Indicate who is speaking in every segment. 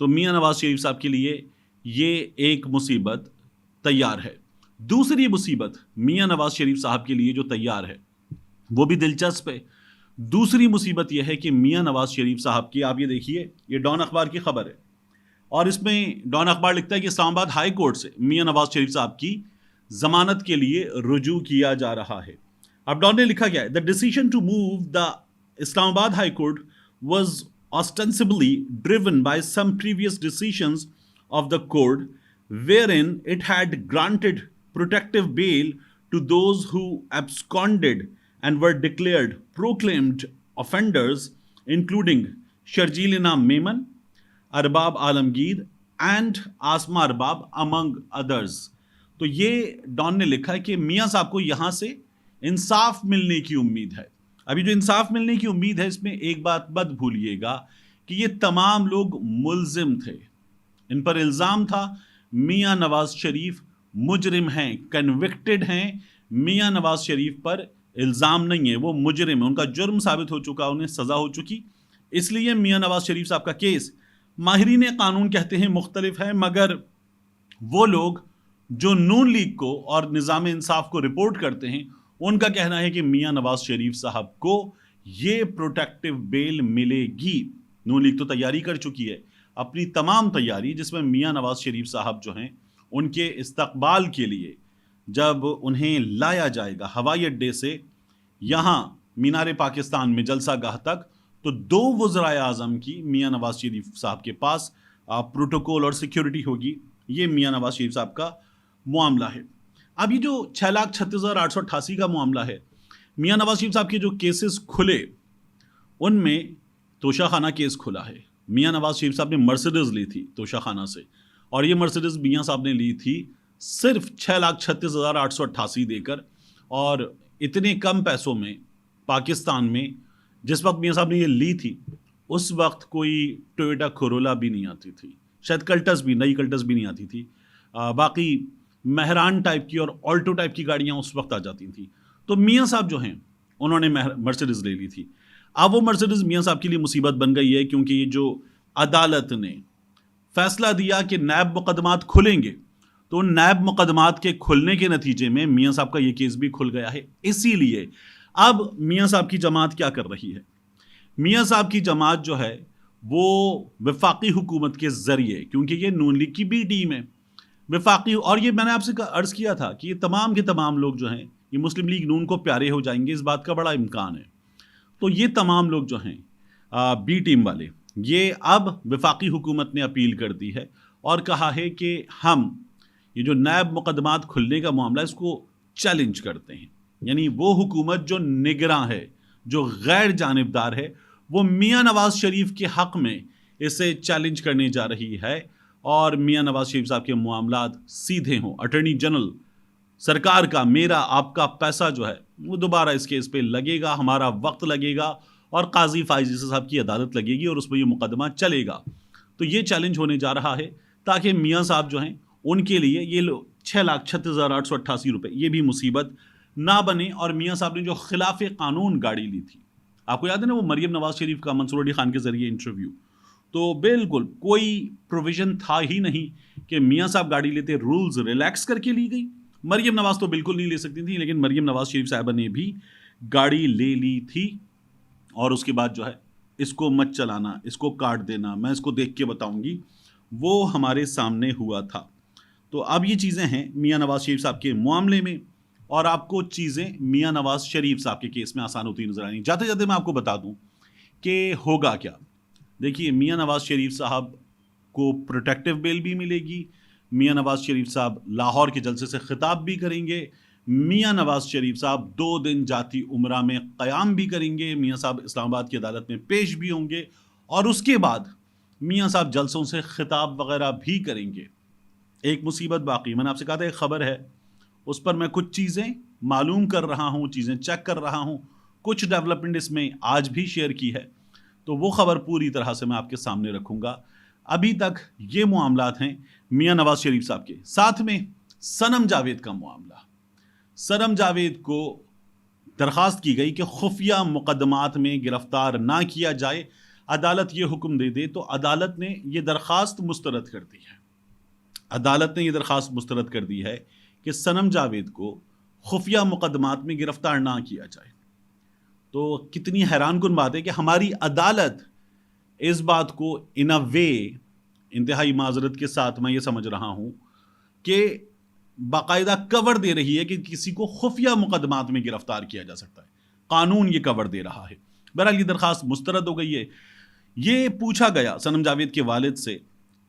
Speaker 1: تو میاں نواز شریف صاحب کے لیے یہ ایک مصیبت تیار ہے. دوسری مصیبت میاں نواز شریف صاحب کے لیے جو تیار ہے وہ بھی دلچسپ ہے. دوسری مصیبت یہ ہے کہ میاں نواز شریف صاحب کی، آپ یہ دیکھیے، یہ ڈان اخبار کی خبر ہے اور اس میں ڈان اخبار لکھتا ہے کہ اسلام آباد ہائی کورٹ سے میاں نواز شریف صاحب کی ضمانت کے لیے رجوع کیا جا رہا ہے. اب ڈان نے لکھا کیا ہے؟ The decision to move the Islamabad High Court was ostensibly driven by some previous decisions of the court wherein it had granted protective bail to those who absconded and were declared proclaimed offenders, including Sharjilina Memon, Arbab Alamgir and Asma Arbab Umang others. تو یہ Dawn نے لکھا ہے کہ میاں صاحب کو یہاں سے انصاف ملنے کی امید ہے. ابھی جو انصاف ملنے کی امید ہے اس میں ایک بات مت بھولیے گا کہ یہ تمام لوگ ملزم تھے، ان پر الزام تھا. میاں نواز شریف مجرم ہیں، کنوکٹڈ ہیں. میاں نواز شریف پر الزام نہیں ہے، وہ مجرم ہیں، ان کا جرم ثابت ہو چکا، انہیں سزا ہو چکی. اس لیے میاں نواز شریف صاحب کا کیس ماہرین قانون کہتے ہیں مختلف ہے، مگر وہ لوگ جو نون لیگ کو اور نظام انصاف کو رپورٹ کرتے ہیں ان کا کہنا ہے کہ میاں نواز شریف صاحب کو یہ پروٹیکٹیو بیل ملے گی. نون لیگ تو تیاری کر چکی ہے، اپنی تمام تیاری، جس میں میاں نواز شریف صاحب جو ہیں ان کے استقبال کے لیے جب انہیں لایا جائے گا ہوائی اڈے سے یہاں مینار پاکستان میں جلسہ گاہ تک، تو دو وزرائے اعظم کی میاں نواز شریف صاحب کے پاس پروٹوکول اور سیکیورٹی ہوگی. یہ میاں نواز شریف صاحب کا معاملہ ہے. اب یہ جو 6,36,888 کا معاملہ ہے، میاں نواز شریف صاحب کے جو کیسز کھلے ان میں توشہ خانہ کیس کھلا ہے. میاں نواز شریف صاحب نے مرسیڈیز لی تھی توشہ خانہ سے، اور یہ مرسیڈیز میاں صاحب نے لی تھی صرف 6,36,888 دے کر، اور اتنے کم پیسوں میں پاکستان میں جس وقت میاں صاحب نے یہ لی تھی اس وقت کوئی ٹویوٹا کورولا بھی نہیں آتی تھی، شاید کلٹس بھی، نئی کلٹس بھی نہیں آتی تھی. باقی مہران ٹائپ کی اور آلٹو ٹائپ کی گاڑیاں اس وقت آ جاتی تھیں. تو میاں صاحب جو ہیں انہوں نے مرسیڈیز لے لی تھی. اب وہ مرسیڈیز میاں صاحب کے لیے مصیبت بن گئی ہے، کیونکہ یہ جو عدالت نے فیصلہ دیا کہ نیب مقدمات کھلیں گے، تو ان نیب مقدمات کے کھلنے کے نتیجے میں میاں صاحب کا یہ کیس بھی کھل گیا ہے. اسی لیے اب میاں صاحب کی جماعت کیا کر رہی ہے؟ میاں صاحب کی جماعت جو ہے وہ وفاقی حکومت کے ذریعے، کیونکہ یہ نون لیگ کی بی ٹیم ہے، وفاقی، اور یہ میں نے آپ سے عرض کیا تھا کہ یہ تمام کے تمام لوگ جو ہیں یہ مسلم لیگ نون کو پیارے ہو جائیں گے، اس بات کا بڑا امکان ہے. تو یہ تمام لوگ جو ہیں بی ٹیم والے، یہ اب وفاقی حکومت نے اپیل کر دی ہے اور کہا ہے کہ ہم یہ جو نیب مقدمات کھلنے کا معاملہ ہے اس کو چیلنج کرتے ہیں. یعنی وہ حکومت جو نگراں ہے، جو غیر جانبدار ہے، وہ میاں نواز شریف کے حق میں اسے چیلنج کرنے جا رہی ہے، اور میاں نواز شریف صاحب کے معاملات سیدھے ہوں. اٹارنی جنرل سرکار کا، میرا آپ کا پیسہ جو ہے وہ دوبارہ اس کیس پہ لگے گا، ہمارا وقت لگے گا، اور قاضی فائز عیسی صاحب کی عدالت لگے گی اور اس پہ یہ مقدمہ چلے گا. تو یہ چیلنج ہونے جا رہا ہے تاکہ میاں صاحب جو ہیں ان کے لیے یہ 6,36,888 روپے یہ بھی مصیبت نہ بنے. اور میاں صاحب نے جو خلاف قانون گاڑی لی تھی، آپ کو یاد ہے نا وہ مریم نواز شریف کا منصور علی خان کے ذریعے انٹرویو، تو بالکل کوئی پروویژن تھا ہی نہیں کہ میاں صاحب گاڑی لیتے، رولز ریلیکس کر کے لی گئی. مریم نواز تو بالکل نہیں لے سکتی تھی، لیکن مریم نواز شریف صاحبہ نے بھی گاڑی لے لی تھی، اور اس کے بعد جو ہے اس کو مت چلانا، اس کو کاٹ دینا، میں اس کو دیکھ کے بتاؤں گی، وہ ہمارے سامنے ہوا تھا. تو اب یہ چیزیں ہیں میاں نواز شریف صاحب کے معاملے میں، اور آپ کو چیزیں میاں نواز شریف صاحب کے کیس میں آسان ہوتی نظر آئیں. جاتے جاتے میں آپ کو بتا دوں کہ ہوگا کیا. دیکھیے، میاں نواز شریف صاحب کو پروٹیکٹیو بیل بھی ملے گی، میاں نواز شریف صاحب لاہور کے جلسے سے خطاب بھی کریں گے، میاں نواز شریف صاحب 2 دن جاتی عمرہ میں قیام بھی کریں گے، میاں صاحب اسلام آباد کی عدالت میں پیش بھی ہوں گے، اور اس کے بعد میاں صاحب جلسوں سے خطاب وغیرہ بھی کریں گے. ایک مصیبت باقی، میں نے آپ سے کہا تھا ایک خبر ہے، اس پر میں کچھ چیزیں معلوم کر رہا ہوں، چیزیں چیک کر رہا ہوں، کچھ ڈیولپمنٹ اس میں آج بھی شیئر کی ہے، تو وہ خبر پوری طرح سے میں آپ کے سامنے رکھوں گا. ابھی تک یہ معاملات ہیں میاں نواز شریف صاحب کے. ساتھ میں صنم جاوید کا معاملہ. صنم جاوید کو درخواست کی گئی کہ خفیہ مقدمات میں گرفتار نہ کیا جائے عدالت یہ حکم دے دے تو عدالت نے یہ درخواست مسترد کر دی ہے، عدالت نے یہ درخواست مسترد کر دی ہے کہ صنم جاوید کو خفیہ مقدمات میں گرفتار نہ کیا جائے۔ تو کتنی حیران کن بات ہے کہ ہماری عدالت اس بات کو ان اے وے، انتہائی معذرت کے ساتھ میں یہ سمجھ رہا ہوں کہ باقاعدہ کور دے رہی ہے کہ کسی کو خفیہ مقدمات میں گرفتار کیا جا سکتا ہے، قانون یہ کور دے رہا ہے۔ بہرحال یہ درخواست مسترد ہو گئی ہے۔ یہ پوچھا گیا صنم جاوید کے والد سے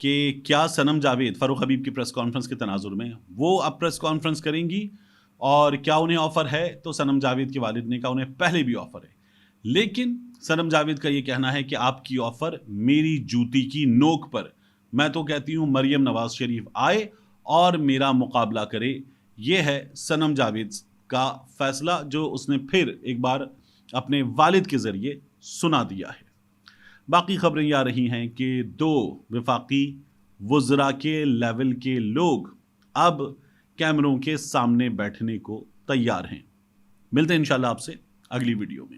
Speaker 1: کہ کیا صنم جاوید فاروق حبیب کی پریس کانفرنس کے تناظر میں وہ اب پریس کانفرنس کریں گی اور کیا انہیں آفر ہے؟ تو صنم جاوید کے والد نے کہا انہیں پہلے بھی آفر ہے، لیکن صنم جاوید کا یہ کہنا ہے کہ آپ کی آفر میری جوتی کی نوک پر، میں تو کہتی ہوں مریم نواز شریف آئے اور میرا مقابلہ کرے۔ یہ ہے صنم جاوید کا فیصلہ جو اس نے پھر ایک بار اپنے والد کے ذریعے سنا دیا ہے۔ باقی خبریں یہ آ رہی ہیں کہ 2 وفاقی وزراء کے لیول کے لوگ اب کیمروں کے سامنے بیٹھنے کو تیار ہیں۔ ملتے ہیں انشاءاللہ آپ سے اگلی ویڈیو میں۔